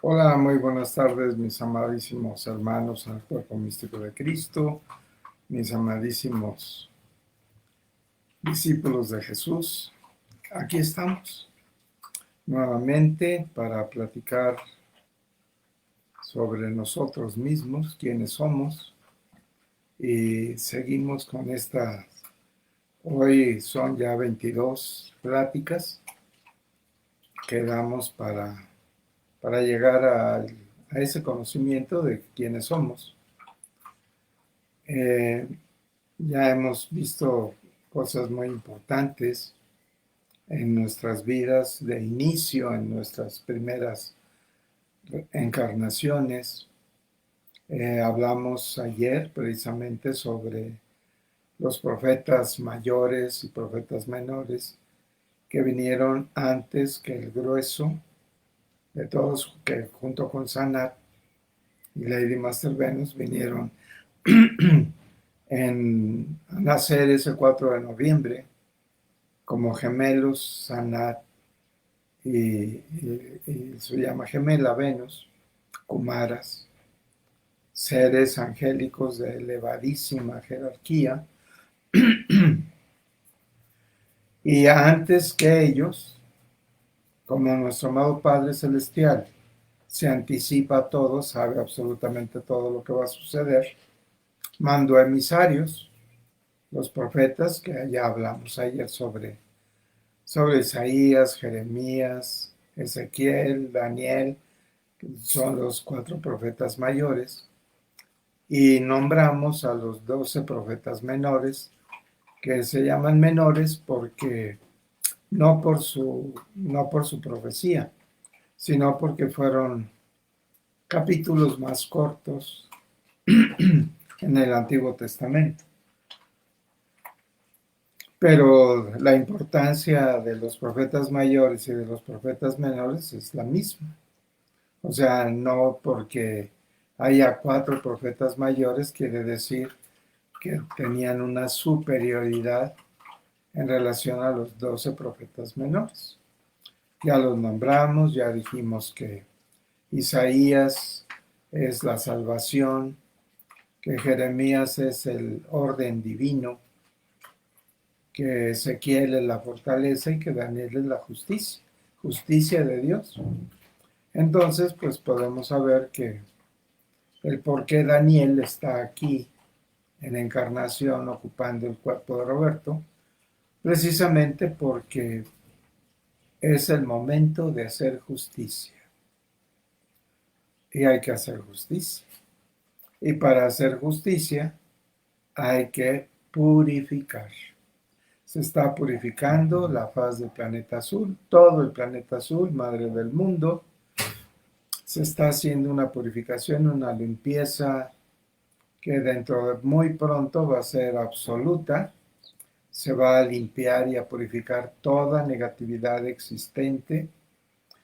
Hola, muy buenas tardes, mis amadísimos hermanos en el cuerpo místico de Cristo, mis amadísimos discípulos de Jesús. Aquí estamos nuevamente para platicar sobre nosotros mismos, quiénes somos, y seguimos con esta. Hoy son ya 22 pláticas que damos para llegar a ese conocimiento de quiénes somos. Eh, Ya hemos visto cosas muy importantes en nuestras vidas de inicio, en nuestras primeras encarnaciones. Hablamos ayer precisamente sobre los profetas mayores y profetas menores que vinieron antes que el grueso de todos, que junto con Sanat y Lady Master Venus vinieron a nacer ese 4 de noviembre como gemelos, Sanat y su llama gemela Venus, Kumaras, seres angélicos de elevadísima jerarquía, y antes que ellos, como nuestro amado Padre Celestial se anticipa a todo, sabe absolutamente todo lo que va a suceder, mandó emisarios, los profetas, que ya hablamos ayer sobre Isaías, Jeremías, Ezequiel, Daniel, que son los 4 profetas mayores, y nombramos a los 12 profetas menores, que se llaman menores porque no por su profecía, sino porque fueron capítulos más cortos en el Antiguo Testamento. Pero la importancia de los profetas mayores y de los profetas menores es la misma. O sea, no porque haya 4 profetas mayores quiere decir que tenían una superioridad en relación a los 12 profetas menores. Ya los nombramos, ya dijimos que Isaías es la salvación, que Jeremías es el orden divino, que Ezequiel es la fortaleza y que Daniel es la justicia, justicia de Dios. Entonces, pues podemos saber que el por qué Daniel está aquí en encarnación ocupando el cuerpo de Roberto, precisamente porque es el momento de hacer justicia. Y hay que hacer justicia. Y para hacer justicia hay que purificar. Se está purificando la faz del planeta azul, todo el planeta azul, madre del mundo. Se está haciendo una purificación, una limpieza que dentro de muy pronto va a ser absoluta. Se va a limpiar y a purificar toda negatividad existente.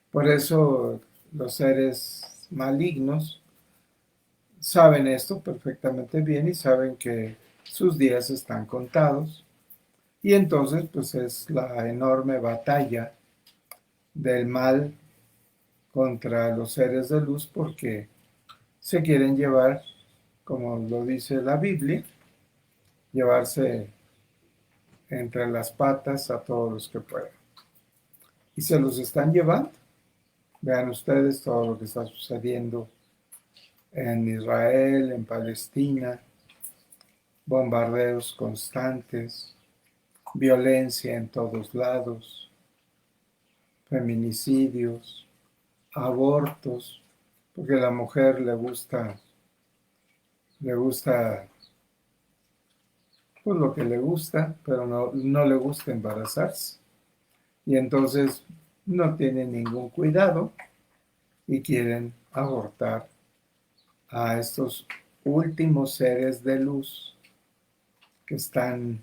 Por eso los seres malignos saben esto perfectamente bien y saben que sus días están contados. Y entonces, pues es la enorme batalla del mal contra los seres de luz porque se quieren llevar, como lo dice la Biblia, llevarse entre las patas a todos los que puedan. Y se los están llevando. Vean ustedes todo lo que está sucediendo en Israel, en Palestina, bombardeos constantes, violencia en todos lados, feminicidios, abortos, porque a la mujer le gusta pues lo que le gusta, pero no le gusta embarazarse. Y entonces no tienen ningún cuidado y quieren abortar a estos últimos seres de luz que están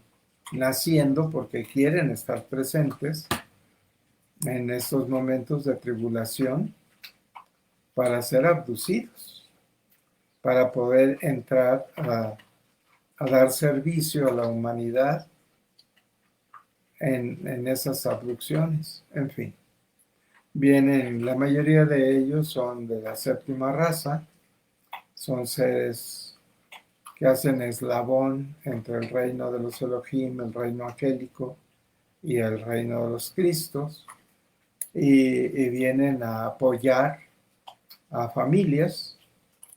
naciendo porque quieren estar presentes en estos momentos de tribulación para ser abducidos, para poder entrar a dar servicio a la humanidad en esas abducciones, en fin. Vienen, la mayoría de ellos son de la séptima raza, son seres que hacen eslabón entre el reino de los Elohim, el reino angélico y el reino de los Cristos, y vienen a apoyar a familias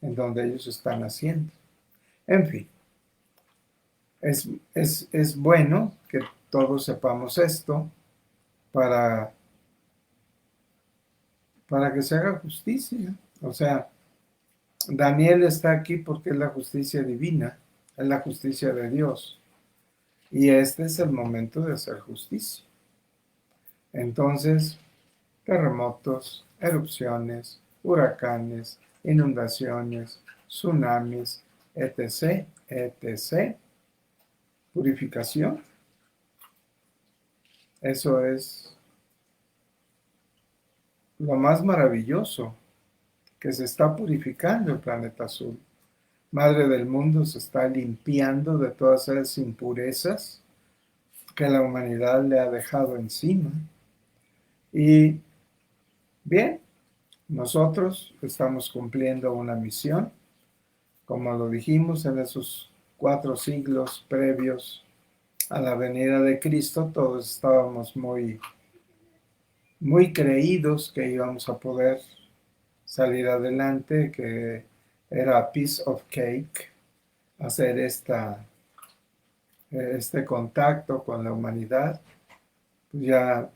en donde ellos están haciendo. En fin, es bueno que todos sepamos esto para, para que se haga justicia. O sea, Daniel está aquí porque es la justicia divina, es la justicia de Dios. Y este es el momento de hacer justicia. Entonces, terremotos, erupciones, huracanes, inundaciones, tsunamis, etc., etc., purificación. Eso es lo más maravilloso, que se está purificando el planeta azul. Madre del mundo se está limpiando de todas esas impurezas que la humanidad le ha dejado encima. Y bien, nosotros estamos cumpliendo una misión, como lo dijimos en esos 4 siglos previos a la venida de Cristo, todos estábamos muy, muy creídos que íbamos a poder salir adelante, que era a piece of cake hacer este contacto con la humanidad. Pues ya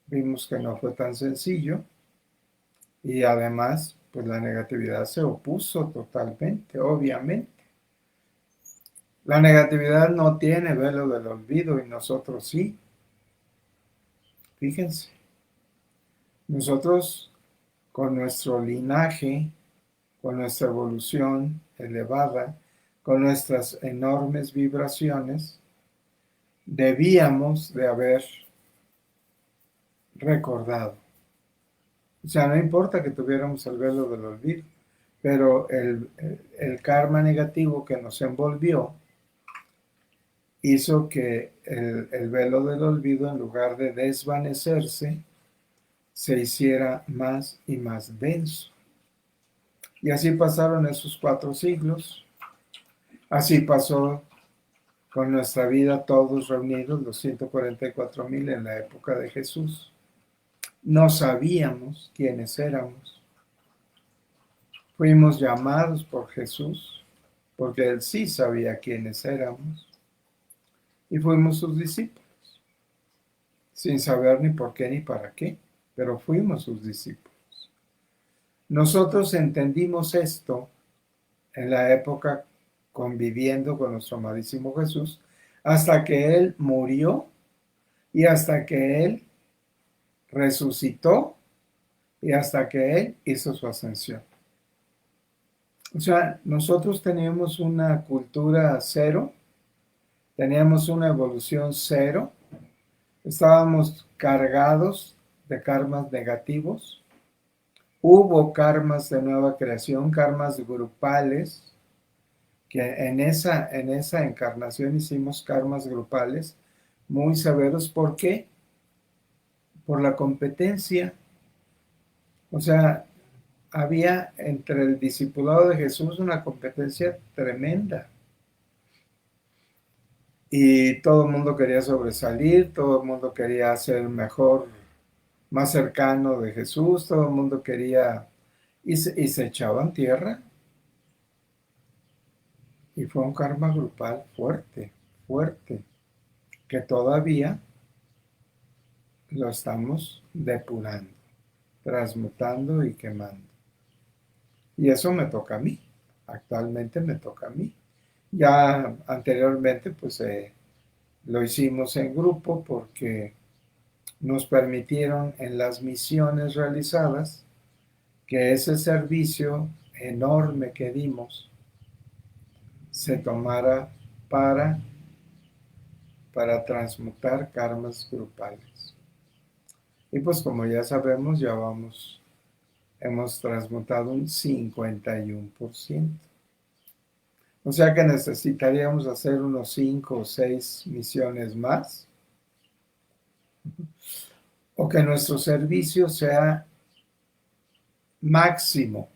vimos que no fue tan sencillo y además pues la negatividad se opuso totalmente, obviamente. La negatividad no tiene velo del olvido y nosotros sí. Fíjense, nosotros con nuestro linaje, con nuestra evolución elevada, con nuestras enormes vibraciones, debíamos de haber recordado. O sea, no importa que tuviéramos el velo del olvido, pero el karma negativo que nos envolvió hizo que el velo del olvido, en lugar de desvanecerse, se hiciera más y más denso. Y así pasaron esos 4 siglos. Así pasó con nuestra vida todos reunidos, los 144,000 en la época de Jesús. No sabíamos quiénes éramos. Fuimos llamados por Jesús, porque Él sí sabía quiénes éramos. Y fuimos sus discípulos, sin saber ni por qué ni para qué, pero fuimos sus discípulos. Nosotros entendimos esto en la época conviviendo con nuestro amadísimo Jesús, hasta que Él murió y hasta que Él resucitó y hasta que Él hizo su ascensión. O sea, nosotros teníamos una cultura cero, teníamos una evolución cero, estábamos cargados de karmas negativos, hubo karmas de nueva creación, karmas grupales, que en esa encarnación hicimos karmas grupales muy severos. ¿Por qué? Por la competencia. O sea, había entre el discipulado de Jesús una competencia tremenda. Y todo el mundo quería sobresalir, todo el mundo quería ser mejor, más cercano de Jesús, todo el mundo quería, y se echaban tierra. Y fue un karma grupal fuerte, fuerte, que todavía lo estamos depurando, transmutando y quemando. Y eso me toca a mí, actualmente me toca a mí. Ya anteriormente pues lo hicimos en grupo porque nos permitieron en las misiones realizadas que ese servicio enorme que dimos se tomara para transmutar karmas grupales. Y pues como ya sabemos, hemos transmutado un 51%. O sea que necesitaríamos hacer unos 5 o 6 misiones más. O que nuestro servicio sea máximo,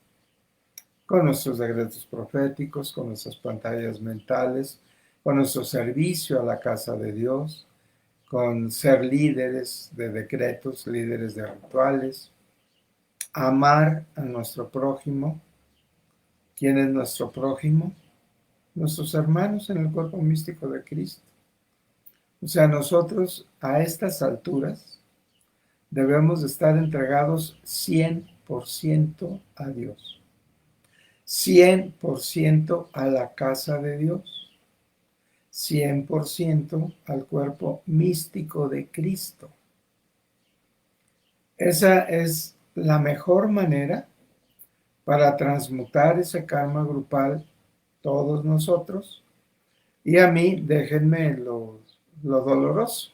con nuestros decretos proféticos, con nuestras pantallas mentales, con nuestro servicio a la casa de Dios, con ser líderes de decretos, líderes de rituales, amar a nuestro prójimo. ¿Quién es nuestro prójimo? Nuestros hermanos en el cuerpo místico de Cristo. O sea, nosotros a estas alturas debemos estar entregados 100% a Dios, 100% a la casa de Dios, 100% al cuerpo místico de Cristo. Esa es la mejor manera para transmutar ese karma grupal todos nosotros. Y a mí, déjenme lo doloroso.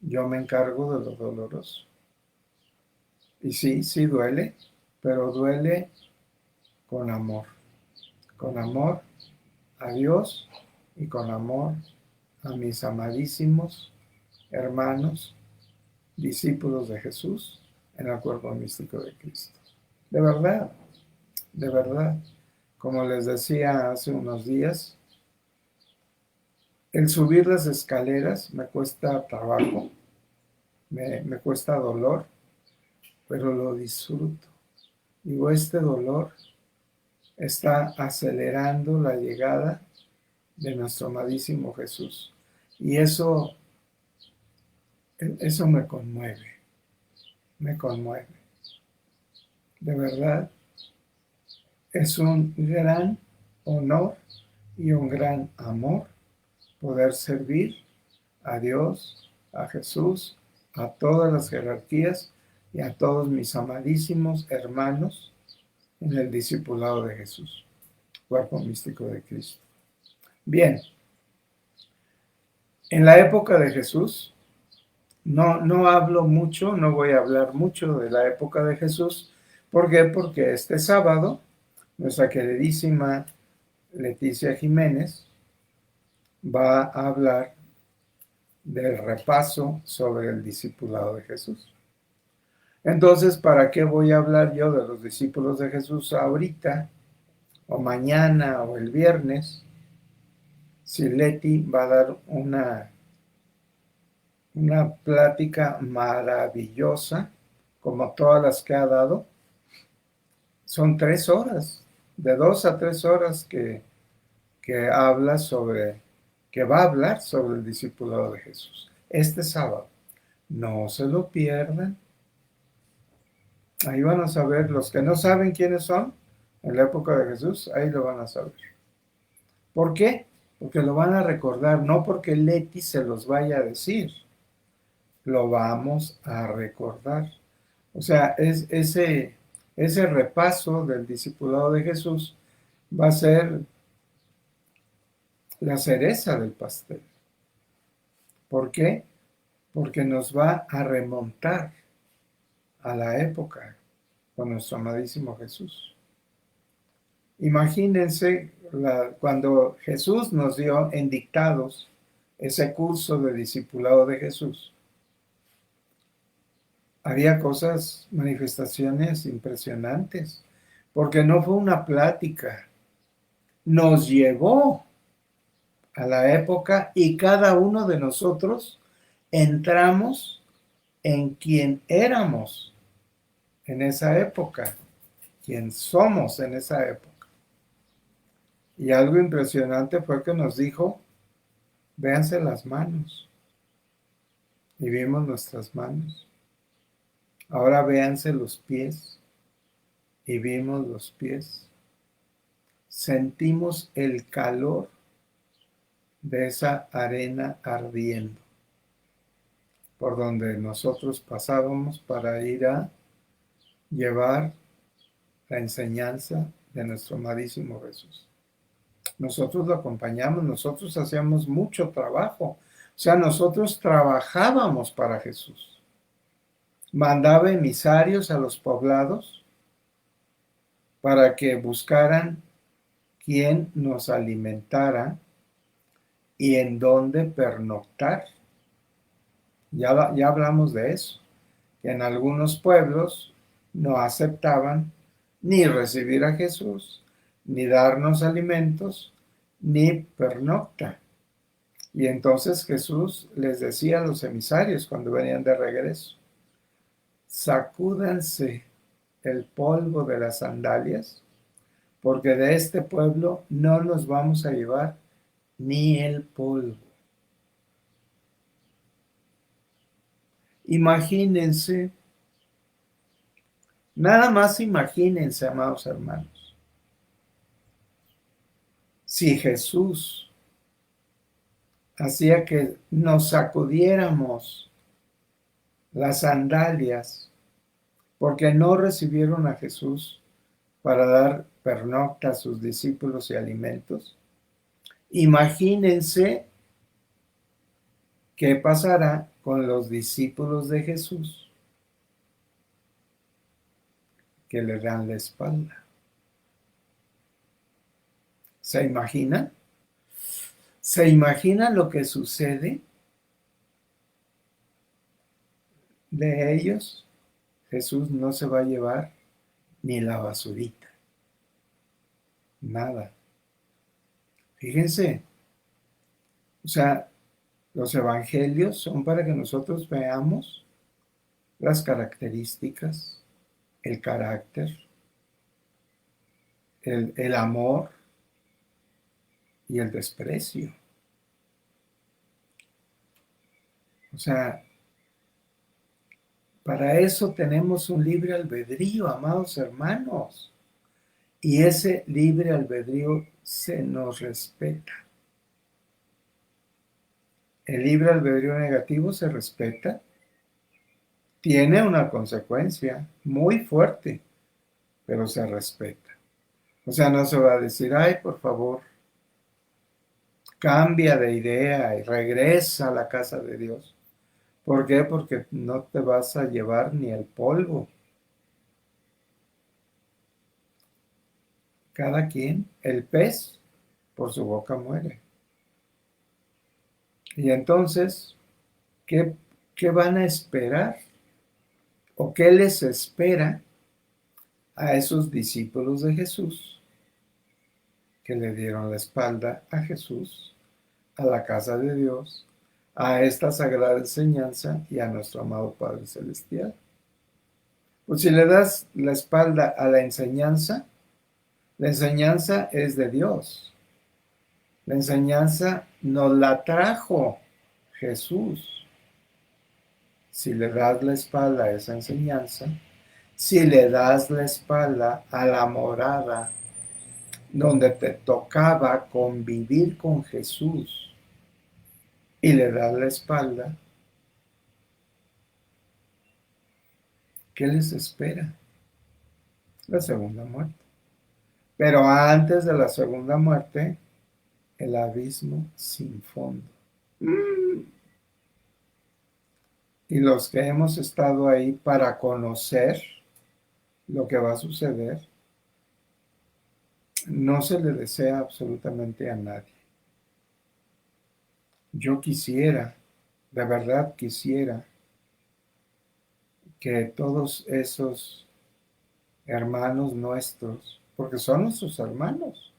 Yo me encargo de lo doloroso. Y sí, sí duele, pero duele con amor a Dios y con amor a mis amadísimos hermanos, discípulos de Jesús en el cuerpo místico de Cristo. De verdad, como les decía hace unos días, el subir las escaleras me cuesta trabajo, me cuesta dolor, pero lo disfruto. Digo, este dolor está acelerando la llegada de nuestro amadísimo Jesús. Y eso me conmueve. De verdad, es un gran honor y un gran amor poder servir a Dios, a Jesús, a todas las jerarquías y a todos mis amadísimos hermanos en el discipulado de Jesús, cuerpo místico de Cristo. Bien, en la época de Jesús, no hablo mucho, no voy a hablar mucho de la época de Jesús. ¿Por qué? Porque este sábado, nuestra queridísima Leticia Jiménez va a hablar del repaso sobre el discipulado de Jesús. Entonces, ¿para qué voy a hablar yo de los discípulos de Jesús ahorita, o mañana, o el viernes, si Leti va a dar una plática maravillosa, como todas las que ha dado? Son 3 horas, de 2 a 3 horas que habla sobre, que va a hablar sobre el discipulado de Jesús. Este sábado, no se lo pierdan. Ahí van a saber, los que no saben quiénes son en la época de Jesús, ahí lo van a saber. ¿Por qué? Porque lo van a recordar, no porque Leti se los vaya a decir, lo vamos a recordar. O sea, ese repaso del discipulado de Jesús va a ser la cereza del pastel. ¿Por qué? Porque nos va a remontar a la época con nuestro amadísimo Jesús. Imagínense cuando Jesús nos dio en dictados ese curso de discipulado de Jesús. Había cosas, manifestaciones impresionantes, porque no fue una plática, nos llevó a la época y cada uno de nosotros entramos en quien éramos en esa época, quien somos en esa época. Y algo impresionante fue que nos dijo, véanse las manos. Y vimos nuestras manos. Ahora véanse los pies. Y vimos los pies. Sentimos el calor de esa arena ardiendo por donde nosotros pasábamos para ir a llevar la enseñanza de nuestro amadísimo Jesús. Nosotros lo acompañamos, nosotros hacíamos mucho trabajo. O sea, nosotros trabajábamos para Jesús. Mandaba emisarios a los poblados para que buscaran quién nos alimentara y en dónde pernoctar. Ya hablamos de eso, que en algunos pueblos no aceptaban ni recibir a Jesús, ni darnos alimentos, ni pernocta. Y entonces Jesús les decía a los emisarios cuando venían de regreso: sacúdanse el polvo de las sandalias, porque de este pueblo no nos vamos a llevar ni el polvo. Imagínense, nada más imagínense, amados hermanos, si Jesús hacía que nos sacudiéramos las sandalias porque no recibieron a Jesús para dar pernocta a sus discípulos y alimentos. Imagínense qué pasará con los discípulos de Jesús que le dan la espalda. ¿Se imaginan? ¿Se imaginan lo que sucede de ellos? Jesús no se va a llevar ni la basurita. Nada. Fíjense, o sea, los evangelios son para que nosotros veamos las características, el carácter, el amor y el desprecio. O sea, para eso tenemos un libre albedrío, amados hermanos. Y ese libre albedrío se nos respeta. El libre albedrío negativo se respeta. Tiene una consecuencia muy fuerte, pero se respeta. O sea, no se va a decir: ay, por favor, cambia de idea y regresa a la casa de Dios. ¿Por qué? Porque no te vas a llevar ni el polvo. Cada quien, el pez, por su boca muere. Y entonces, ¿qué van a esperar? ¿O qué les espera a esos discípulos de Jesús que le dieron la espalda a Jesús, a la casa de Dios, a esta sagrada enseñanza y a nuestro amado Padre Celestial? Pues si le das la espalda a la enseñanza es de Dios. La enseñanza nos la trajo Jesús. Si le das la espalda a esa enseñanza, si le das la espalda a la morada donde te tocaba convivir con Jesús y le das la espalda, ¿qué les espera? La segunda muerte. Pero antes de la segunda muerte, el abismo sin fondo. Y los que hemos estado ahí para conocer lo que va a suceder, no se le desea absolutamente a nadie. Yo quisiera, de verdad quisiera, que todos esos hermanos nuestros, porque son nuestros hermanos,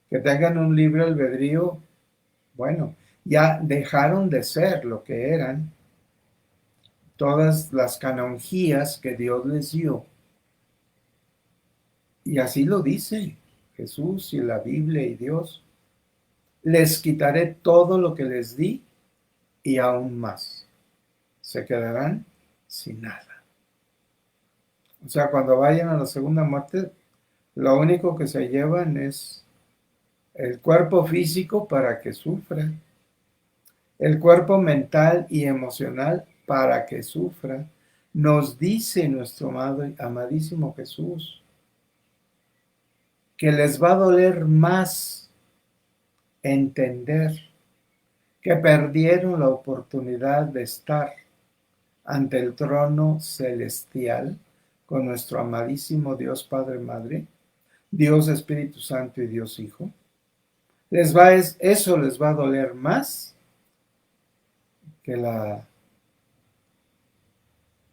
que tengan un libre albedrío, bueno, ya dejaron de ser lo que eran todas las canonjías que Dios les dio. Y así lo dice Jesús y la Biblia y Dios: les quitaré todo lo que les di y aún más. Se quedarán sin nada. O sea, cuando vayan a la segunda muerte, lo único que se llevan es el cuerpo físico para que sufra, el cuerpo mental y emocional para que sufra. Nos dice nuestro amado y amadísimo Jesús que les va a doler más entender que perdieron la oportunidad de estar ante el trono celestial con nuestro amadísimo Dios Padre Madre, Dios Espíritu Santo y Dios Hijo. Eso les va a doler más que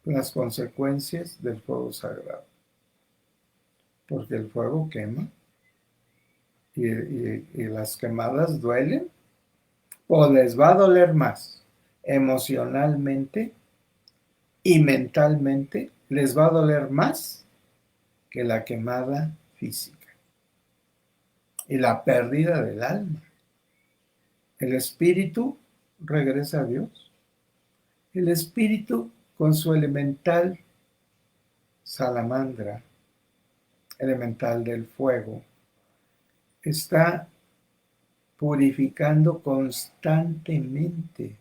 las consecuencias del fuego sagrado, porque el fuego quema y las quemadas duelen, o les va a doler más emocionalmente y mentalmente, les va a doler más que la quemada física y la pérdida del alma. El espíritu regresa a Dios. El espíritu con su elemental salamandra, elemental del fuego, está purificando constantemente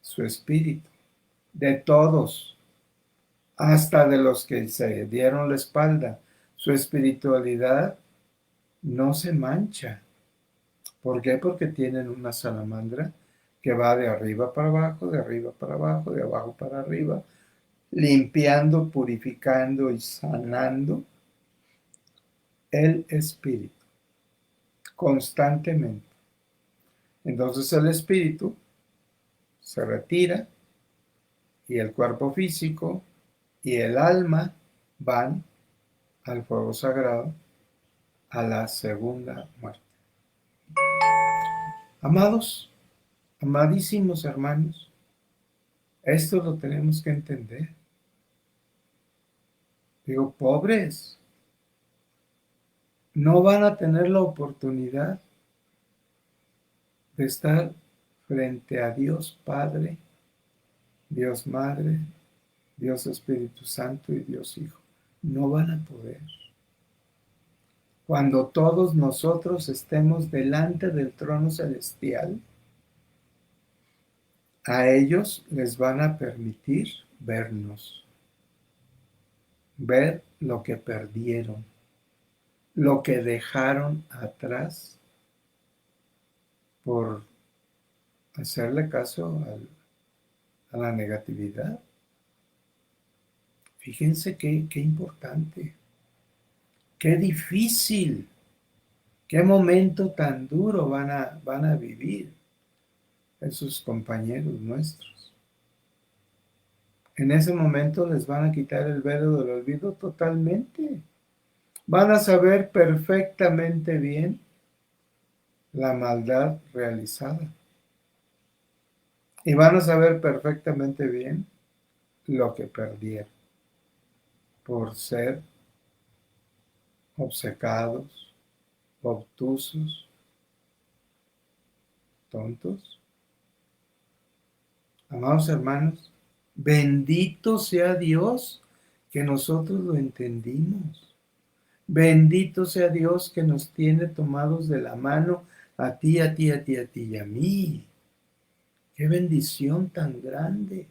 su espíritu, de todos, hasta de los que se dieron la espalda. Su espiritualidad no se mancha. ¿Por qué? Porque tienen una salamandra que va de arriba para abajo, de arriba para abajo, de abajo para arriba, limpiando, purificando y sanando el espíritu constantemente. Entonces el espíritu se retira y el cuerpo físico y el alma van al fuego sagrado, a la segunda muerte. Amados, amadísimos hermanos, esto lo tenemos que entender. Digo, pobres, no van a tener la oportunidad de estar frente a Dios Padre, Dios Madre, Dios Espíritu Santo y Dios Hijo. No van a poder. Cuando todos nosotros estemos delante del trono celestial, a ellos les van a permitir vernos, ver lo que perdieron, lo que dejaron atrás por hacerle caso a la negatividad. Fíjense qué importante, qué difícil, qué momento tan duro van a vivir esos compañeros nuestros. En ese momento les van a quitar el velo del olvido totalmente. Van a saber perfectamente bien la maldad realizada. Y van a saber perfectamente bien lo que perdieron por ser obcecados, obtusos, tontos. Amados hermanos, bendito sea Dios que nosotros lo entendimos. Bendito sea Dios que nos tiene tomados de la mano a ti, a ti, a ti, a ti y a mí. Qué bendición tan grande.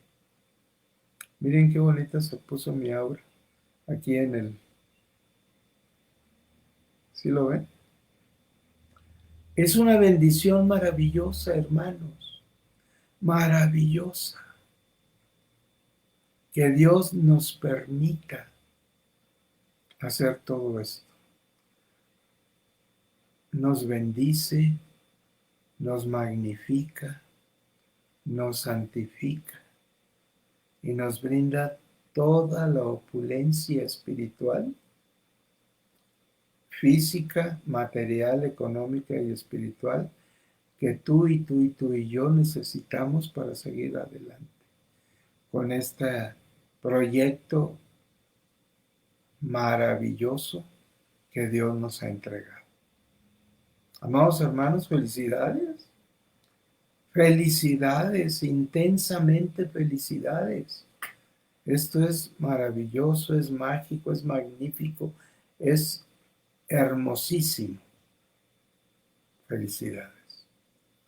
Miren qué bonita se puso mi aura aquí en el... ¿Sí lo ven? Es una bendición maravillosa, hermanos. Maravillosa. Que Dios nos permita hacer todo esto. Nos bendice, nos magnifica, nos santifica y nos brinda toda la opulencia espiritual, física, material, económica y espiritual que tú y tú y tú y yo necesitamos para seguir adelante con este proyecto maravilloso que Dios nos ha entregado. Amados hermanos, felicidades. Felicidades, intensamente felicidades. Esto es maravilloso, es mágico, es magnífico, es hermosísimo. Felicidades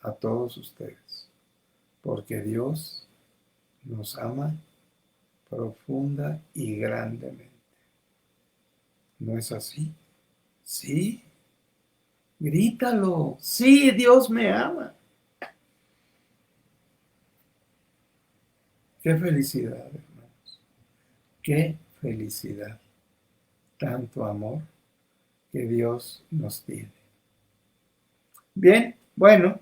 a todos ustedes, porque Dios nos ama profunda y grandemente. ¿No es así? Sí. Grítalo. Sí, Dios me ama. Qué felicidad, hermanos. Qué felicidad. Tanto amor que Dios nos tiene. Bien, bueno,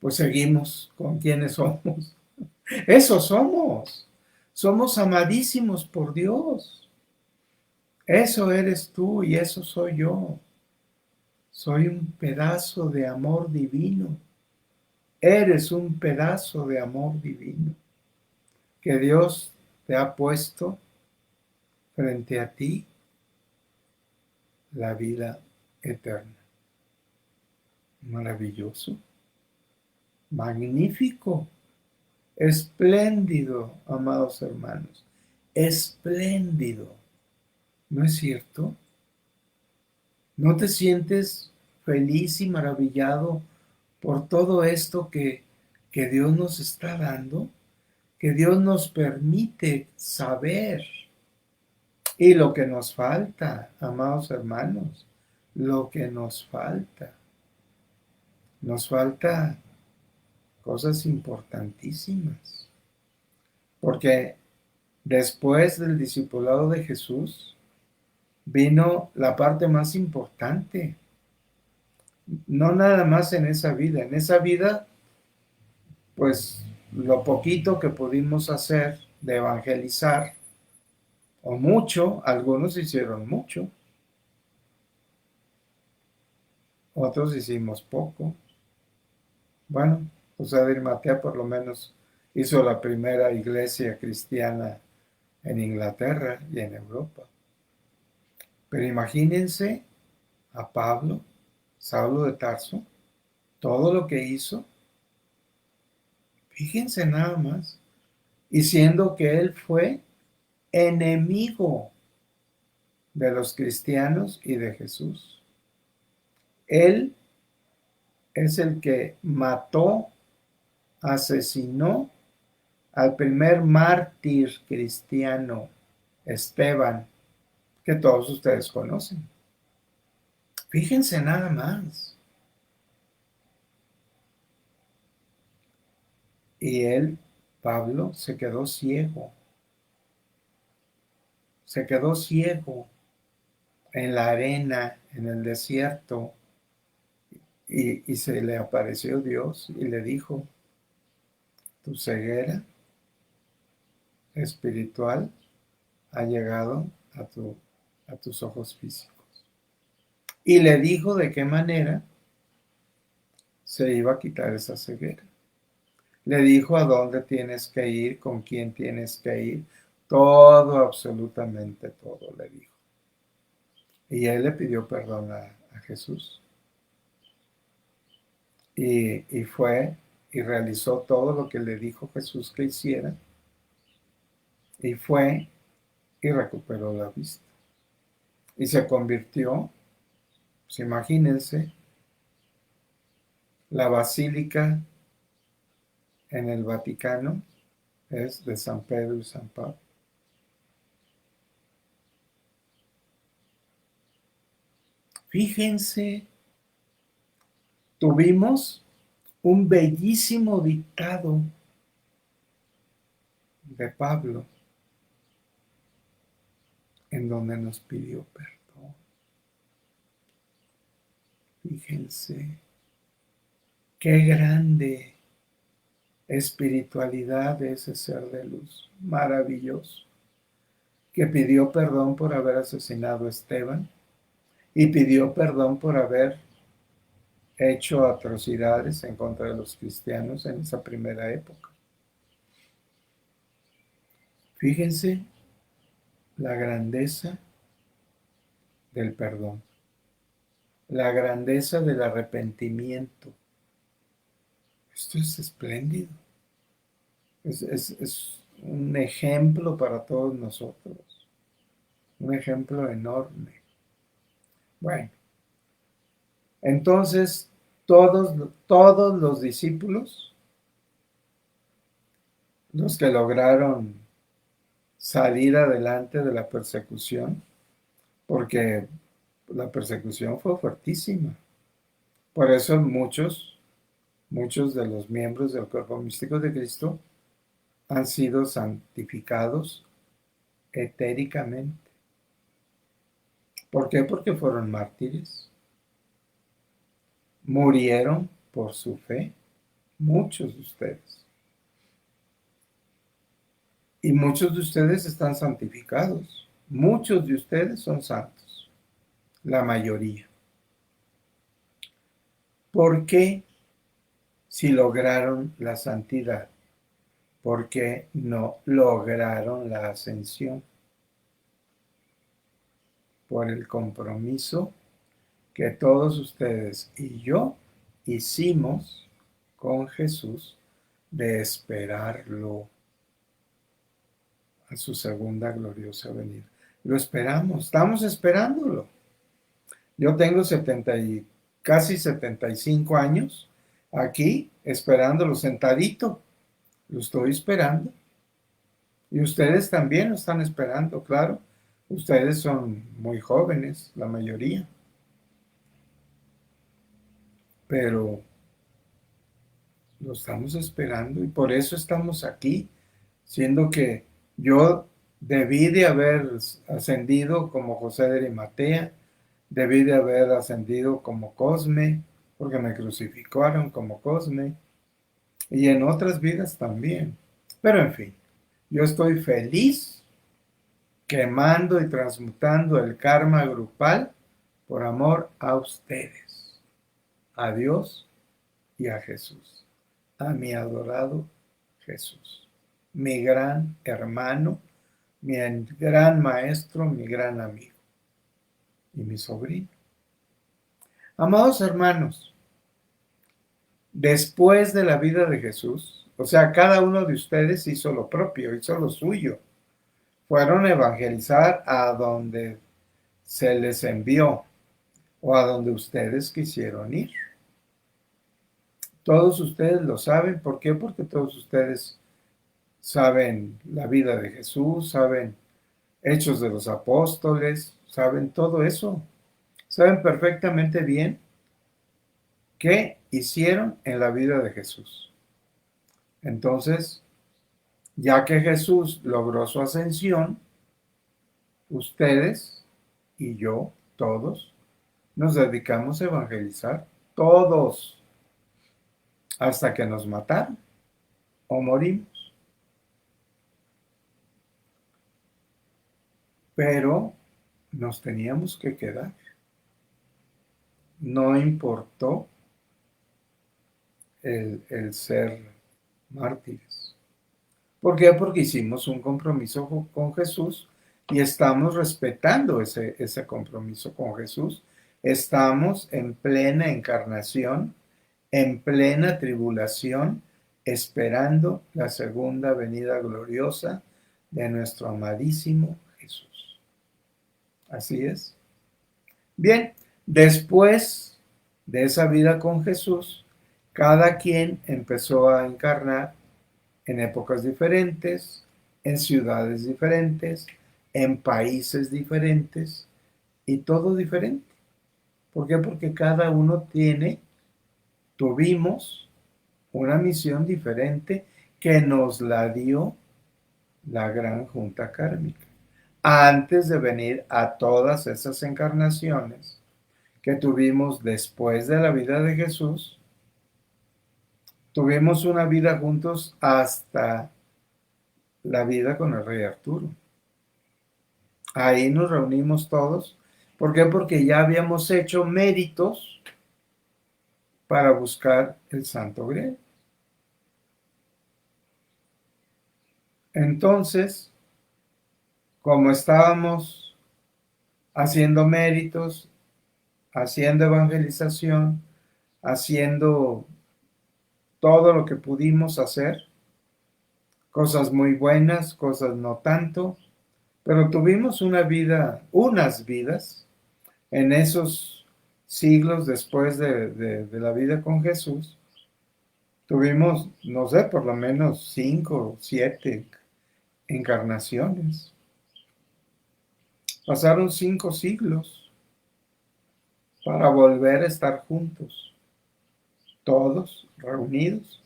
pues seguimos con quienes somos. Eso somos. Somos amadísimos por Dios. Eso eres tú y eso soy yo. Soy un pedazo de amor divino. Eres un pedazo de amor divino que Dios te ha puesto frente a ti, la vida eterna. Maravilloso, magnífico, espléndido, amados hermanos, espléndido. ¿No es cierto? ¿No te sientes feliz y maravillado por todo esto que Dios nos está dando? Que Dios nos permite saber. Y lo que nos falta, amados hermanos, lo que nos falta cosas importantísimas. Porque después del discipulado de Jesús vino la parte más importante. No nada más en esa vida. En esa vida, pues lo poquito que pudimos hacer de evangelizar, o mucho, algunos hicieron mucho, otros hicimos poco. Bueno, José de Arimatea por lo menos hizo la primera iglesia cristiana en Inglaterra y en Europa. Pero imagínense a Pablo, Saulo de Tarso, todo lo que hizo, fíjense nada más, y siendo que él fue enemigo de los cristianos y de Jesús. Él es el que mató, asesinó al primer mártir cristiano, Esteban, que todos ustedes conocen. Fíjense nada más. Y él, Pablo, se quedó ciego en la arena, en el desierto, y se le apareció Dios y le dijo, tu ceguera espiritual ha llegado a tus ojos físicos. Y le dijo de qué manera se iba a quitar esa ceguera. Le dijo a dónde tienes que ir, con quién tienes que ir, todo, absolutamente todo le dijo. Y él le pidió perdón a Jesús. Y fue y realizó todo lo que le dijo Jesús que hiciera. Y fue y recuperó la vista. Y se convirtió, pues imagínense, la basílica en el Vaticano es de San Pedro y San Pablo. Fíjense, tuvimos un bellísimo dictado de Pablo en donde nos pidió perdón. Fíjense, qué grande espiritualidad de ese ser de luz, maravilloso, que pidió perdón por haber asesinado a Esteban y pidió perdón por haber hecho atrocidades en contra de los cristianos en esa primera época. Fíjense la grandeza del perdón, la grandeza del arrepentimiento. Esto es espléndido. Es un ejemplo para todos nosotros, un ejemplo enorme. Bueno, entonces todos los discípulos, los que lograron salir adelante de la persecución, porque la persecución fue fuertísima. Por eso muchos de los miembros del cuerpo místico de Cristo han sido santificados etéricamente. ¿Por qué? Porque fueron mártires. Murieron por su fe, muchos de ustedes. Y muchos de ustedes están santificados. Muchos de ustedes son santos. La mayoría. ¿Por qué si lograron la santidad? ¿Por qué no lograron la ascensión? Por el compromiso que todos ustedes y yo hicimos con Jesús de esperarlo a su segunda gloriosa venida. Lo esperamos, estamos esperándolo. Yo tengo casi 75 años aquí esperándolo sentadito. Lo estoy esperando. Y ustedes también lo están esperando, claro. Ustedes son muy jóvenes, la mayoría. Pero lo estamos esperando y por eso estamos aquí, siendo que yo debí de haber ascendido como José de Arimatea, debí de haber ascendido como Cosme, porque me crucificaron como Cosme, y en otras vidas también. Pero en fin, yo estoy feliz quemando y transmutando el karma grupal por amor a ustedes, a Dios y a Jesús, a mi adorado Jesús, mi gran hermano, mi gran maestro, mi gran amigo y mi sobrino. Amados hermanos, después de la vida de Jesús, o sea, cada uno de ustedes hizo lo propio, hizo lo suyo. Fueron a evangelizar a donde se les envió o a donde ustedes quisieron ir. Todos ustedes lo saben. ¿Por qué? Porque todos ustedes saben la vida de Jesús, saben Hechos de los Apóstoles, saben todo eso. Saben perfectamente bien qué hicieron en la vida de Jesús. Entonces, ya que Jesús logró su ascensión, ustedes y yo, todos, nos dedicamos a evangelizar. Todos, hasta que nos mataron o morimos. Pero nos teníamos que quedar. No importó el ser mártires. ¿Por qué? Porque hicimos un compromiso con Jesús y estamos respetando ese compromiso con Jesús. Estamos en plena encarnación, en plena tribulación, esperando la segunda venida gloriosa de nuestro amadísimo Jesús. Así es. Bien, después de esa vida con Jesús, cada quien empezó a encarnar en épocas diferentes, en ciudades diferentes, en países diferentes y todo diferente. ¿Por qué? Porque cada uno tuvimos una misión diferente que nos la dio la gran junta kármica. Antes de venir a todas esas encarnaciones que tuvimos después de la vida de Jesús, tuvimos una vida juntos hasta la vida con el rey Arturo. Ahí nos reunimos todos. ¿Por qué? Porque ya habíamos hecho méritos para buscar el Santo Grial. Entonces, como estábamos haciendo méritos, haciendo evangelización, haciendo todo lo que pudimos hacer, cosas muy buenas, cosas no tanto, pero tuvimos unas vidas en esos siglos después de la vida con Jesús. Tuvimos, no sé, por lo menos 5 o 7 encarnaciones. Pasaron 5 siglos para volver a estar juntos, todos reunidos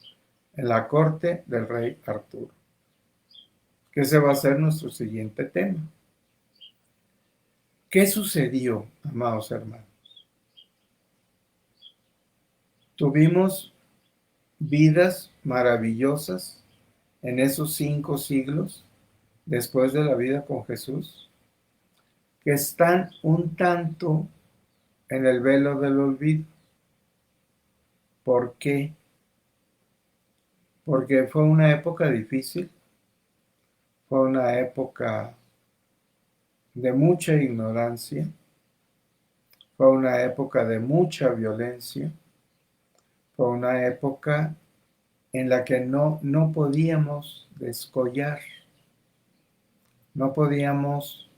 en la corte del rey Arturo, que ese va a ser nuestro siguiente tema. ¿Qué sucedió, amados hermanos? Tuvimos vidas maravillosas en esos 5 siglos después de la vida con Jesús, que están un tanto en el velo del olvido. ¿Por qué? Porque fue una época difícil, fue una época de mucha ignorancia, fue una época de mucha violencia, fue una época en la que no podíamos descollar, no podíamos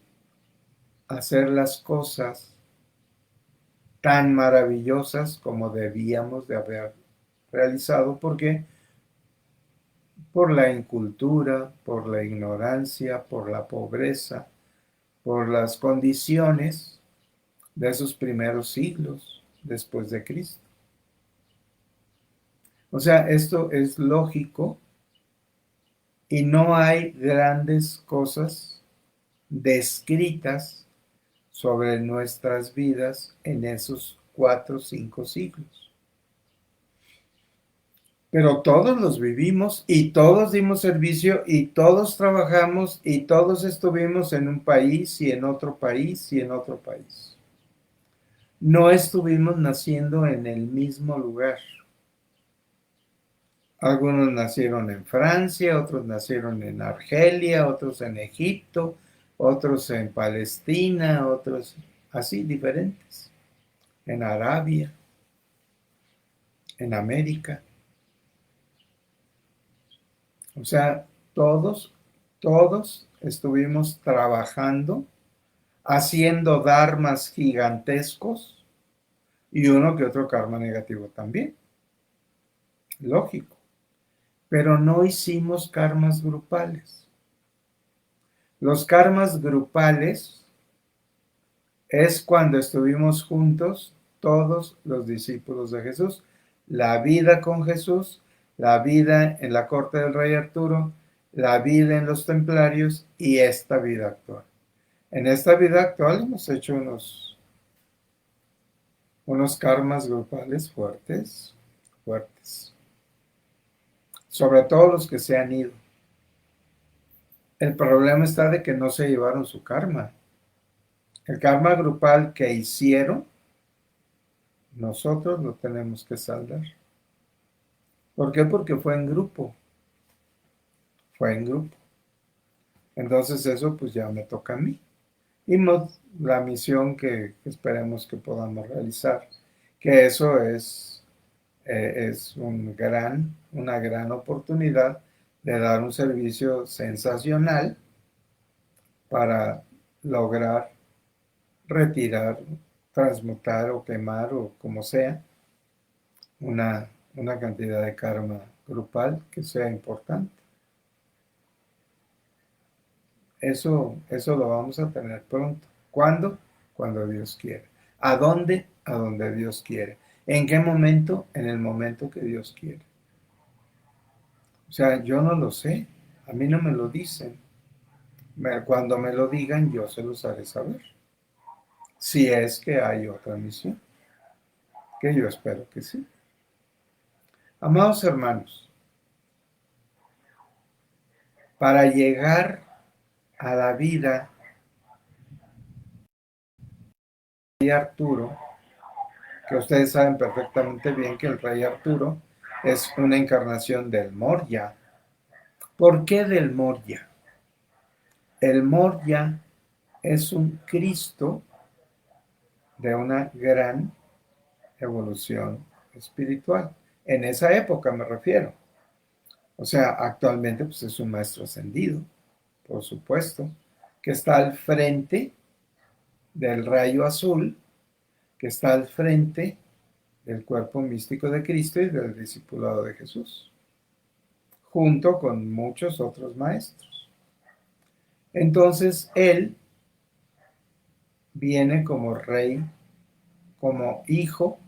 hacer las cosas tan maravillosas como debíamos de haber realizado, porque por la incultura, por la ignorancia, por la pobreza, por las condiciones de esos primeros siglos después de Cristo. O sea, esto es lógico y no hay grandes cosas descritas sobre nuestras vidas en esos 4 o 5 siglos. Pero todos los vivimos y todos dimos servicio y todos trabajamos y todos estuvimos en un país y en otro país y en otro país. No estuvimos naciendo en el mismo lugar. Algunos nacieron en Francia, otros nacieron en Argelia, otros en Egipto, otros en Palestina, otros así diferentes, en Arabia, en América. O sea, todos estuvimos trabajando, haciendo dharmas gigantescos y uno que otro karma negativo también. Lógico. Pero no hicimos karmas grupales. Los karmas grupales es cuando estuvimos juntos todos los discípulos de Jesús. La vida con Jesús, la vida en la corte del rey Arturo, la vida en los templarios y esta vida actual. En esta vida actual hemos hecho unos karmas grupales fuertes, fuertes. Sobre todo los que se han ido. El problema está de que no se llevaron su karma. El karma grupal que hicieron, nosotros lo tenemos que saldar. ¿Por qué? Porque fue en grupo. Fue en grupo. Entonces eso pues ya me toca a mí. Y la misión que esperemos que podamos realizar. Que eso es una gran oportunidad de dar un servicio sensacional para lograr retirar, transmutar o quemar o como sea una cantidad de karma grupal que sea importante. Eso lo vamos a tener pronto. ¿Cuándo? Cuando Dios quiere. ¿A dónde? A donde Dios quiere. ¿En qué momento? En el momento que Dios quiere. O sea, yo no lo sé. A mí no me lo dicen. Cuando me lo digan, yo se los haré saber. Si es que hay otra misión. Que yo espero que sí. Amados hermanos, para llegar a la vida de Arturo, que ustedes saben perfectamente bien que el rey Arturo es una encarnación del Moria. ¿Por qué del Moria? El Moria es un Cristo de una gran evolución espiritual. En esa época me refiero. O sea, actualmente pues es un maestro ascendido, por supuesto, que está al frente del rayo azul, que está al frente del cuerpo místico de Cristo y del discipulado de Jesús, junto con muchos otros maestros. Entonces, él viene como rey, como hijo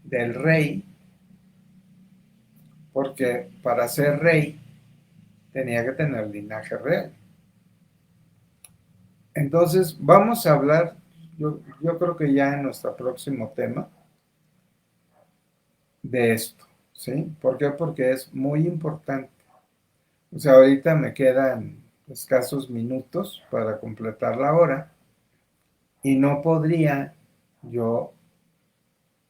del rey, porque para ser rey tenía que tener linaje real. Entonces, vamos a hablar, yo creo que ya en nuestro próximo tema, de esto, ¿sí? ¿Por qué? Porque es muy importante. O sea, ahorita me quedan escasos minutos para completar la hora y no podría yo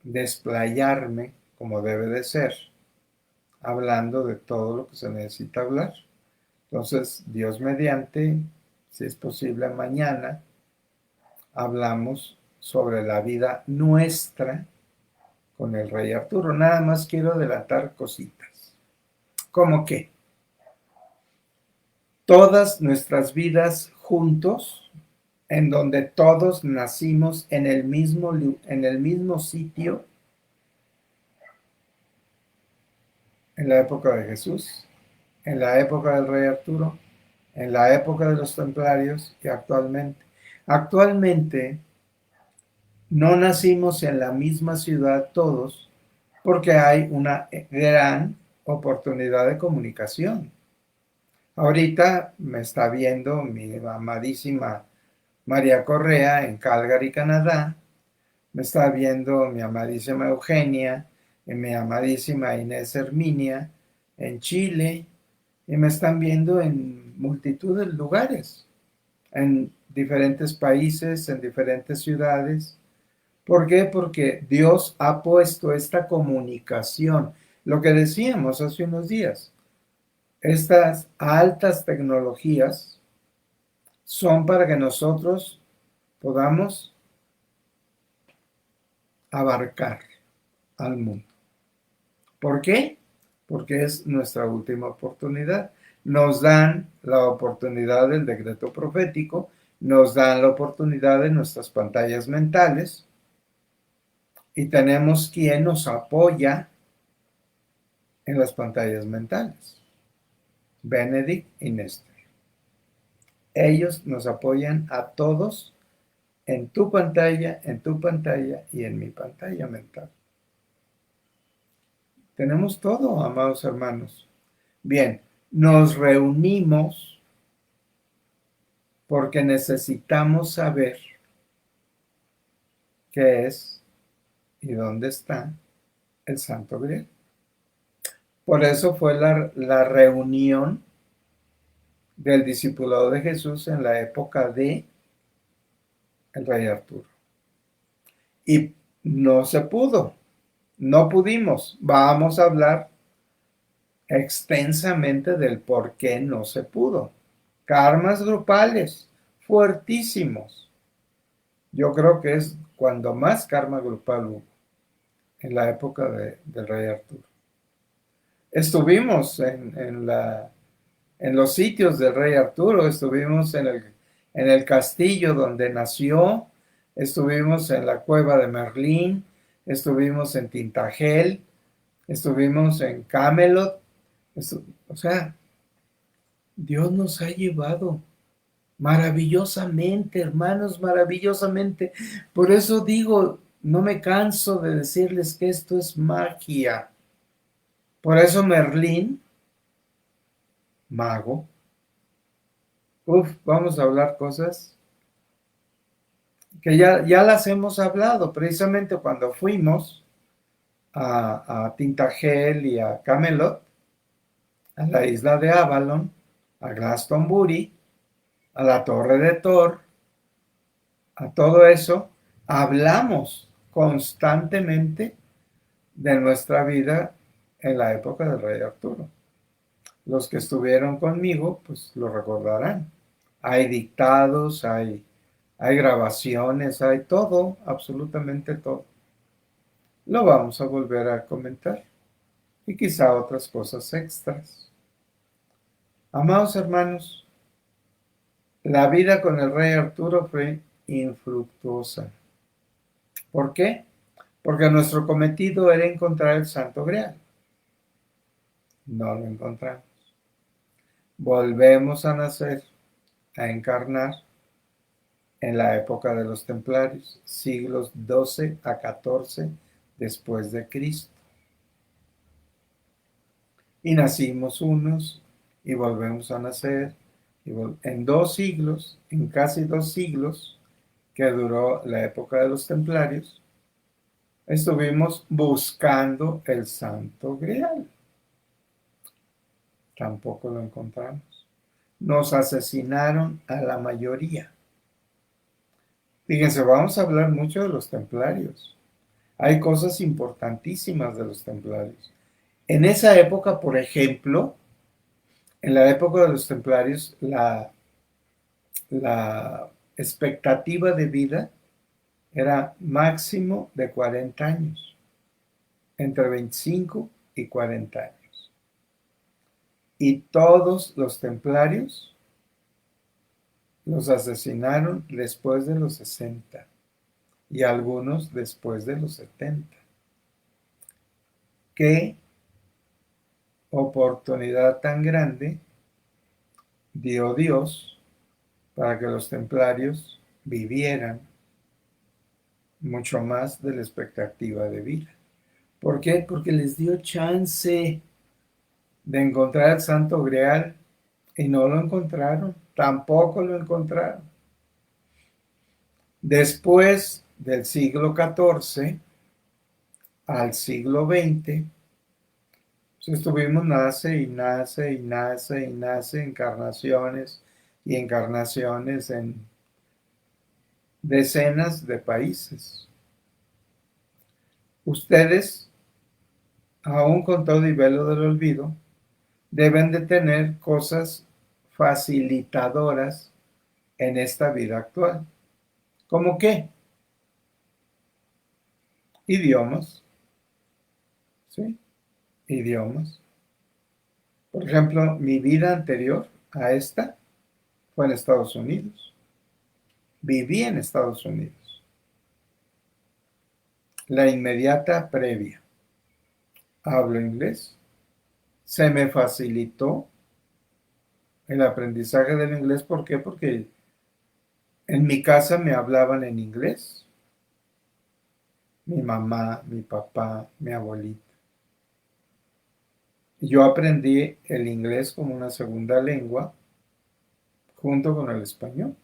desplayarme como debe de ser, hablando de todo lo que se necesita hablar. Entonces, Dios mediante, si es posible mañana, hablamos sobre la vida nuestra con el rey Arturo. Nada más quiero adelantar cositas. ¿Cómo qué? Todas nuestras vidas juntos, en donde todos nacimos en el mismo sitio, en la época de Jesús, en la época del rey Arturo, en la época de los templarios y actualmente. Actualmente no nacimos en la misma ciudad todos porque hay una gran oportunidad de comunicación. Ahorita me está viendo mi amadísima María Correa en Calgary, Canadá. Me está viendo mi amadísima Eugenia y mi amadísima Inés Herminia en Chile. Y me están viendo en multitud de lugares, en diferentes países, en diferentes ciudades. ¿Por qué? Porque Dios ha puesto esta comunicación. Lo que decíamos hace unos días, estas altas tecnologías son para que nosotros podamos abarcar al mundo. ¿Por qué? Porque es nuestra última oportunidad. Nos dan la oportunidad del decreto profético, nos dan la oportunidad de nuestras pantallas mentales y tenemos quien nos apoya en las pantallas mentales. Benedict y Néstor. Ellos nos apoyan a todos en tu pantalla y en mi pantalla mental. Tenemos todo, amados hermanos. Bien, nos reunimos porque necesitamos saber qué es y dónde está el Santo Grial. Por eso fue la reunión del discipulado de Jesús en la época de el rey Arturo. Y no se pudo, no pudimos. Vamos a hablar extensamente del por qué no se pudo. Karmas grupales fuertísimos. Yo creo que es cuando más karma grupal hubo, en la época del rey Arturo. Estuvimos en los sitios del rey Arturo, estuvimos en el castillo donde nació, estuvimos en la cueva de Merlín, estuvimos en Tintagel, estuvimos en Camelot. O sea, Dios nos ha llevado maravillosamente, hermanos, maravillosamente. Por eso digo, no me canso de decirles que esto es magia. Por eso Merlín, mago, vamos a hablar cosas que ya las hemos hablado, precisamente cuando fuimos a Tintagel y a Camelot, a la isla de Avalon, a Glastonbury, a la Torre de Thor, a todo eso, hablamos constantemente de nuestra vida en la época del rey Arturo. Los que estuvieron conmigo, pues lo recordarán. Hay dictados, hay grabaciones, hay todo, absolutamente todo. Lo vamos a volver a comentar y quizá otras cosas extras. Amados hermanos, la vida con el rey Arturo fue infructuosa. ¿Por qué? Porque nuestro cometido era encontrar el Santo Grial. No lo encontramos. Volvemos a nacer, a encarnar en la época de los templarios, siglos XII a XIV después de Cristo. Y nacimos unos y volvemos a nacer en 2 siglos, en casi 2 siglos que duró la época de los templarios, estuvimos buscando el Santo Grial. Tampoco lo encontramos. nos asesinaron a la mayoría. Fíjense, vamos a hablar mucho de los templarios. Hay cosas importantísimas de los templarios. En esa época, por ejemplo, en la época de los templarios, la expectativa de vida era máximo de 40 años, entre 25 y 40 años. Y todos los templarios los asesinaron después de los 60 y algunos después de los 70. Qué oportunidad tan grande dio Dios para que los templarios vivieran mucho más de la expectativa de vida. ¿Por qué? Porque les dio chance de encontrar el Santo Grial y no lo encontraron, tampoco lo encontraron. Después del siglo XIV al siglo XX, pues estuvimos nace y nace y nace y nace encarnaciones y encarnaciones en decenas de países. Ustedes, aún con todo y velo del olvido, deben de tener cosas facilitadoras en esta vida actual. ¿Cómo qué? Idiomas, ¿sí? Idiomas. Por ejemplo, mi vida anterior a esta fue en Estados Unidos. Viví en Estados Unidos. La inmediata previa. Hablo inglés. Se me facilitó el aprendizaje del inglés. ¿Por qué? Porque en mi casa me hablaban en inglés. Mi mamá, mi papá, mi abuelita. Yo aprendí el inglés como una segunda lengua junto con el español.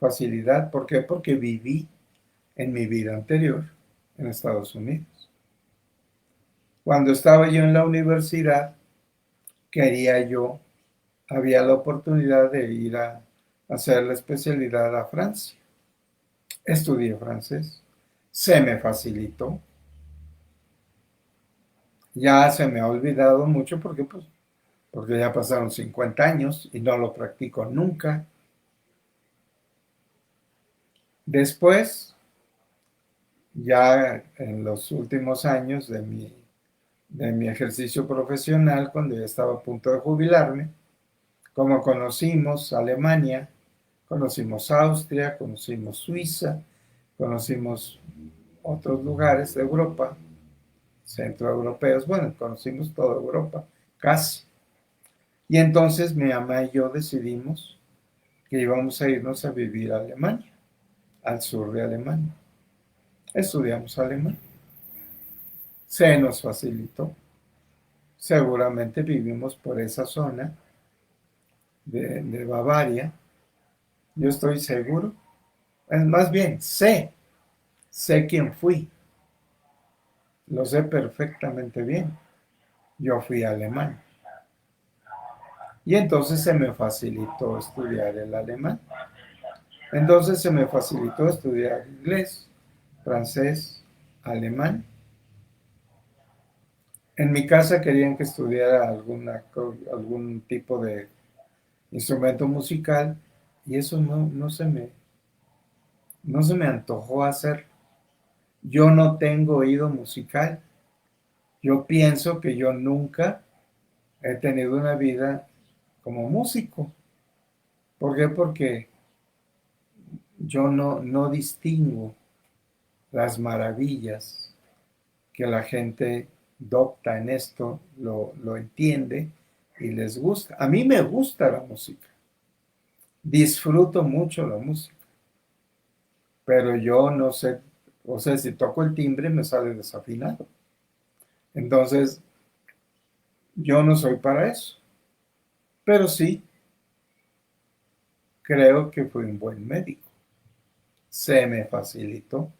Facilidad. ¿Por qué? Porque viví en mi vida anterior en Estados Unidos. Cuando estaba yo en la universidad, había la oportunidad de ir a hacer la especialidad a Francia. Estudié francés. Se me facilitó. Ya se me ha olvidado mucho porque ya pasaron 50 años y no lo practico nunca. Después, ya en los últimos años de mi ejercicio profesional, cuando ya estaba a punto de jubilarme, como conocimos Alemania, conocimos Austria, conocimos Suiza, conocimos otros lugares de Europa, centroeuropeos, bueno, conocimos toda Europa, casi. Y entonces mi mamá y yo decidimos que íbamos a irnos a vivir a Alemania, al sur de Alemania. Estudiamos alemán. Se nos facilitó. Seguramente vivimos por esa zona de Bavaria. Yo estoy seguro. Es más bien, sé quién fui. Lo sé perfectamente bien. Yo fui alemán. Y entonces se me facilitó estudiar el alemán. Entonces se me facilitó estudiar inglés, francés, alemán. En mi casa querían que estudiara algún tipo de instrumento musical y eso no se me antojó hacer. Yo no tengo oído musical. Yo pienso que yo nunca he tenido una vida como músico. ¿Por qué? Porque yo no distingo las maravillas que la gente docta en esto, lo entiende y les gusta. A mí me gusta la música, disfruto mucho la música, pero yo no sé, o sea, si toco el timbre me sale desafinado. Entonces, yo no soy para eso, pero sí creo que fui un buen médico. Se me facilitó.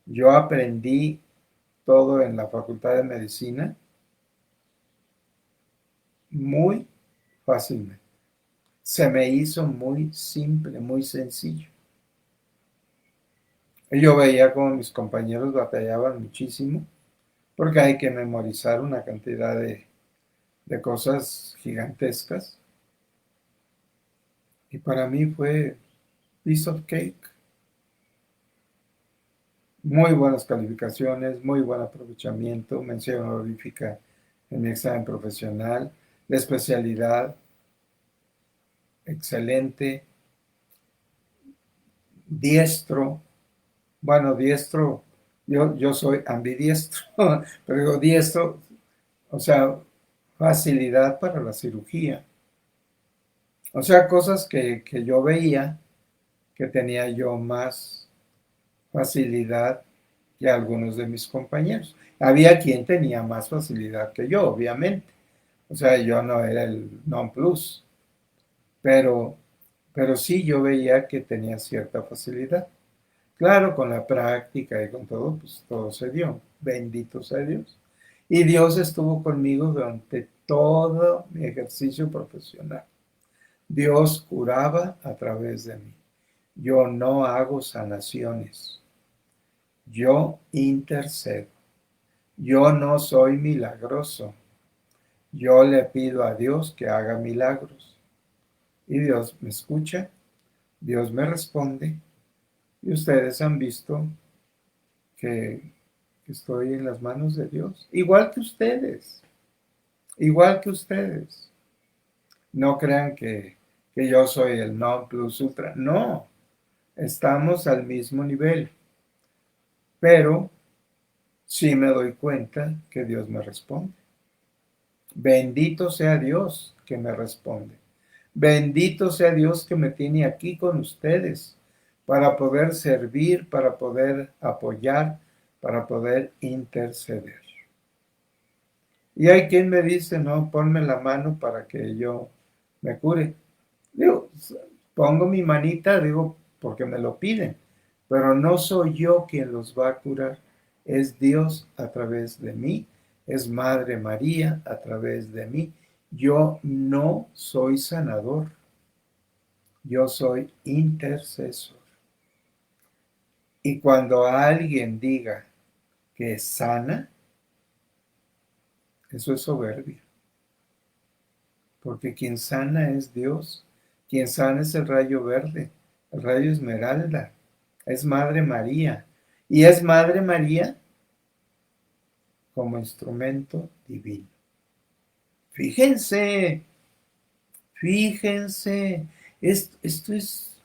Yo aprendí todo en la Facultad de Medicina muy fácilmente. Se me hizo muy simple, muy sencillo. Yo veía como mis compañeros batallaban muchísimo porque hay que memorizar una cantidad de cosas gigantescas. Y para mí fue piece of cake. Muy buenas calificaciones, muy buen aprovechamiento, mención honorífica en mi examen profesional, la especialidad excelente, diestro, bueno, diestro, yo soy ambidiestro, pero digo diestro, o sea, facilidad para la cirugía. O sea, cosas que yo veía que tenía yo más facilidad que algunos de mis compañeros. Había quien tenía más facilidad que yo, obviamente. O sea, yo no era el non plus, pero, pero sí yo veía que tenía cierta facilidad. Claro, con la práctica y con todo, pues todo se dio. Bendito sea Dios. Y Dios estuvo conmigo durante todo mi ejercicio profesional. Dios curaba a través de mí. Yo no hago sanaciones. Yo intercedo. Yo no soy milagroso. Yo le pido a Dios que haga milagros. Y Dios me escucha, Dios me responde. Y ustedes han visto que estoy en las manos de Dios. Igual que ustedes. Igual que ustedes. No crean que yo soy el non plus ultra. No. Estamos al mismo nivel. Pero sí me doy cuenta que Dios me responde. Bendito sea Dios que me responde. Bendito sea Dios que me tiene aquí con ustedes para poder servir, para poder apoyar, para poder interceder. Y hay quien me dice, no, ponme la mano para que yo me cure. Digo, pongo mi manita, digo, porque me lo piden, pero no soy yo quien los va a curar, es Dios a través de mí, es Madre María a través de mí. Yo no soy sanador, yo soy intercesor. Y cuando alguien diga que sana, eso es soberbia, porque quien sana es Dios, quien sana es el rayo verde, el rayo esmeralda, es Madre María. Y es Madre María como instrumento divino. Fíjense, fíjense, esto es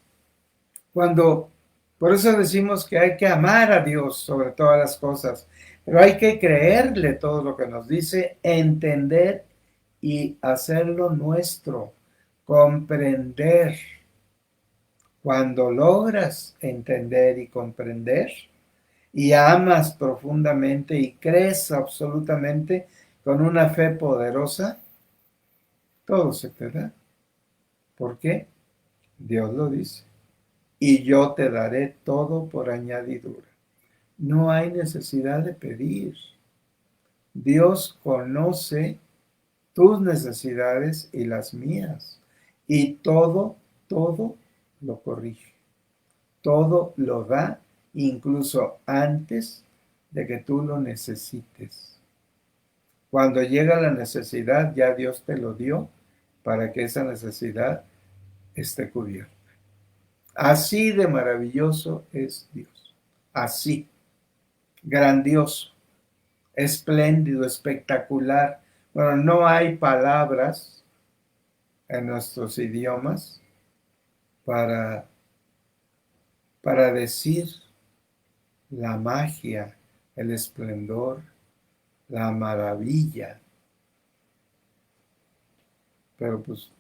cuando, por eso decimos que hay que amar a Dios sobre todas las cosas, pero hay que creerle todo lo que nos dice, entender y hacerlo nuestro, comprender. Cuando logras entender y comprender y amas profundamente y crees absolutamente con una fe poderosa, todo se te da. ¿Por qué? Dios lo dice. Y yo te daré todo por añadidura. No hay necesidad de pedir. Dios conoce tus necesidades y las mías. Y todo lo corrige. Todo lo da incluso antes de que tú lo necesites. Cuando llega la necesidad, ya Dios te lo dio para que esa necesidad esté cubierta. Así de maravilloso es Dios. Así, grandioso, espléndido, espectacular. Bueno, no hay palabras en nuestros idiomas para, para decir la magia, el esplendor, la maravilla. Pero pues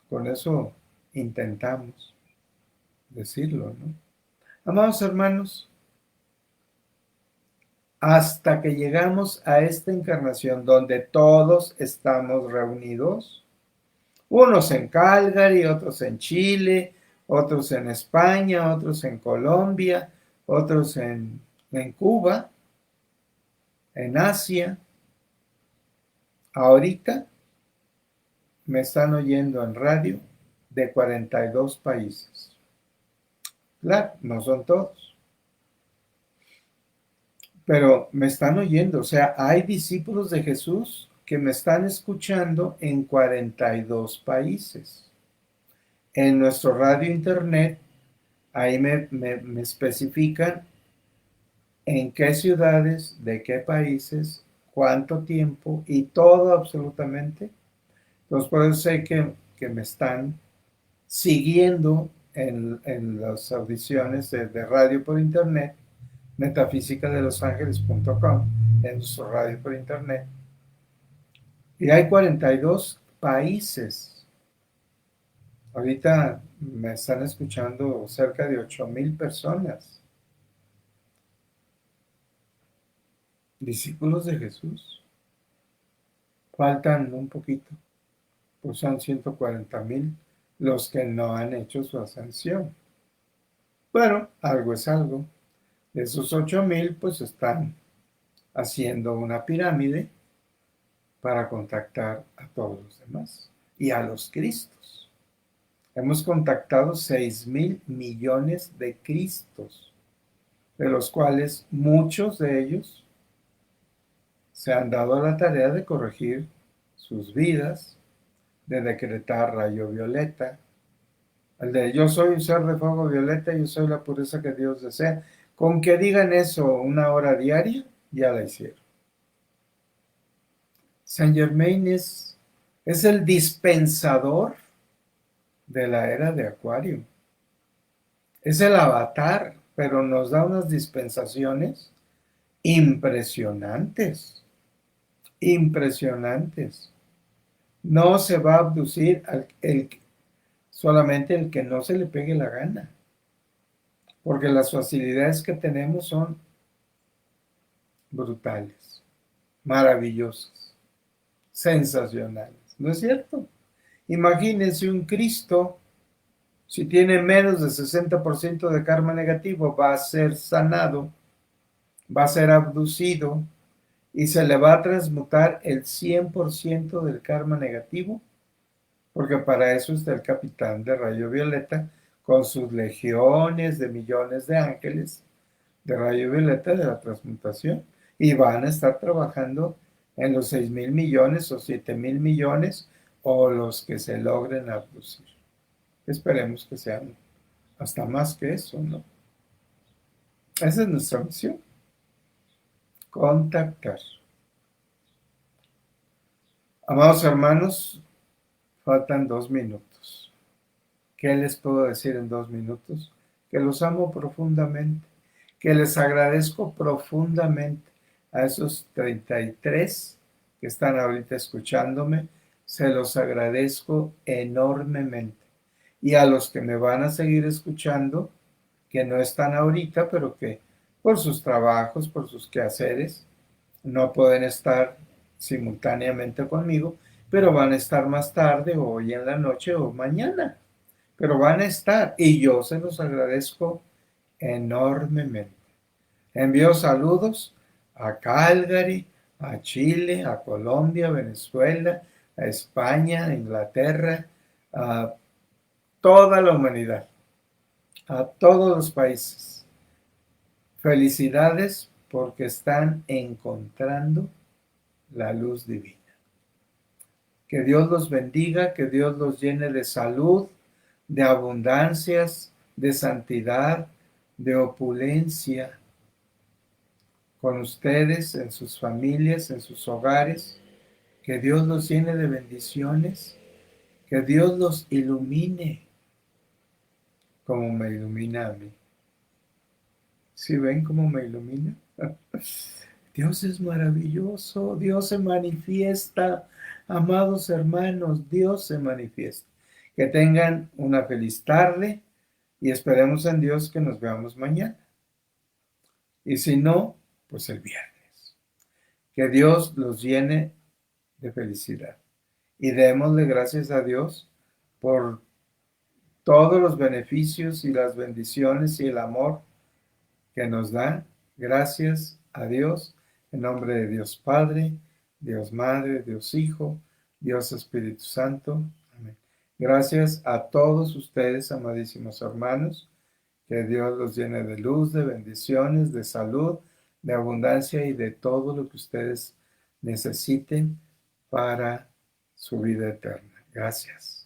con eso intentamos decirlo, ¿no? Amados hermanos, hasta que llegamos a esta encarnación donde todos estamos reunidos, unos en Calgary, otros en Chile, otros en España, otros en Colombia, otros en Cuba, en Asia. Ahorita me están oyendo en radio de 42 países. Claro, no son todos, pero me están oyendo. O sea, hay discípulos de Jesús que me están escuchando en 42 países. En nuestro radio internet, ahí me especifican en qué ciudades, de qué países, cuánto tiempo y todo absolutamente. Entonces, por eso sé que me están siguiendo en las audiciones de radio por internet, metafísicadelosangeles.com, en nuestro radio por internet. Y hay 42 países. Ahorita me están escuchando cerca de 8,000 personas, discípulos de Jesús. Faltan un poquito, pues son 140,000 los que no han hecho su ascensión. Bueno, algo es algo. De esos 8,000, pues están haciendo una pirámide para contactar a todos los demás y a los Cristos. Hemos contactado 6,000,000,000 de Cristos, de los cuales muchos de ellos se han dado la tarea de corregir sus vidas, de decretar rayo violeta. El de yo soy un ser de fuego violeta, yo soy la pureza que Dios desea. Con que digan eso 1 hora diaria, ya la hicieron. Saint Germain es el dispensador de la era de Acuario. Es el avatar, pero nos da unas dispensaciones impresionantes, impresionantes. No se va a abducir solamente el que no se le pegue la gana, porque las facilidades que tenemos son brutales, maravillosas, sensacionales. ¿No es cierto? Imagínense un Cristo, si tiene menos de 60% de karma negativo, va a ser sanado, va a ser abducido y se le va a transmutar el 100% del karma negativo, porque para eso está el capitán de rayo violeta con sus legiones de millones de ángeles de rayo violeta de la transmutación y van a estar trabajando en los 6,000,000,000 o 7,000,000,000 o los que se logren abducir. Esperemos que sean hasta más que eso, ¿no? Esa es nuestra misión, contactar. Amados hermanos, faltan 2 minutos. ¿Qué les puedo decir en 2 minutos? Que los amo profundamente, que les agradezco profundamente a esos 33 que están ahorita escuchándome, se los agradezco enormemente. Y a los que me van a seguir escuchando, que no están ahorita, pero que por sus trabajos, por sus quehaceres, no pueden estar simultáneamente conmigo, pero van a estar más tarde, o hoy en la noche, o mañana. Pero van a estar, y yo se los agradezco enormemente. Envío saludos a Calgary, a Chile, a Colombia, a Venezuela, a España, a Inglaterra, a toda la humanidad, a todos los países. Felicidades porque están encontrando la luz divina. Que Dios los bendiga, que Dios los llene de salud, de abundancias, de santidad, de opulencia, con ustedes, en sus familias, en sus hogares. Que Dios los llene de bendiciones, que Dios los ilumine, como me ilumina a mí. ¿Sí ven cómo me ilumina? Dios es maravilloso, Dios se manifiesta, amados hermanos, Dios se manifiesta. Que tengan una feliz tarde y esperemos en Dios que nos veamos mañana. Y si no, pues el viernes. Que Dios los llene de felicidad. Y démosle gracias a Dios por todos los beneficios y las bendiciones y el amor que nos da. Gracias a Dios, en nombre de Dios Padre, Dios Madre, Dios Hijo, Dios Espíritu Santo. Amén. Gracias a todos ustedes, amadísimos hermanos. Que Dios los llene de luz, de bendiciones, de salud, de abundancia y de todo lo que ustedes necesiten para su vida eterna. Gracias.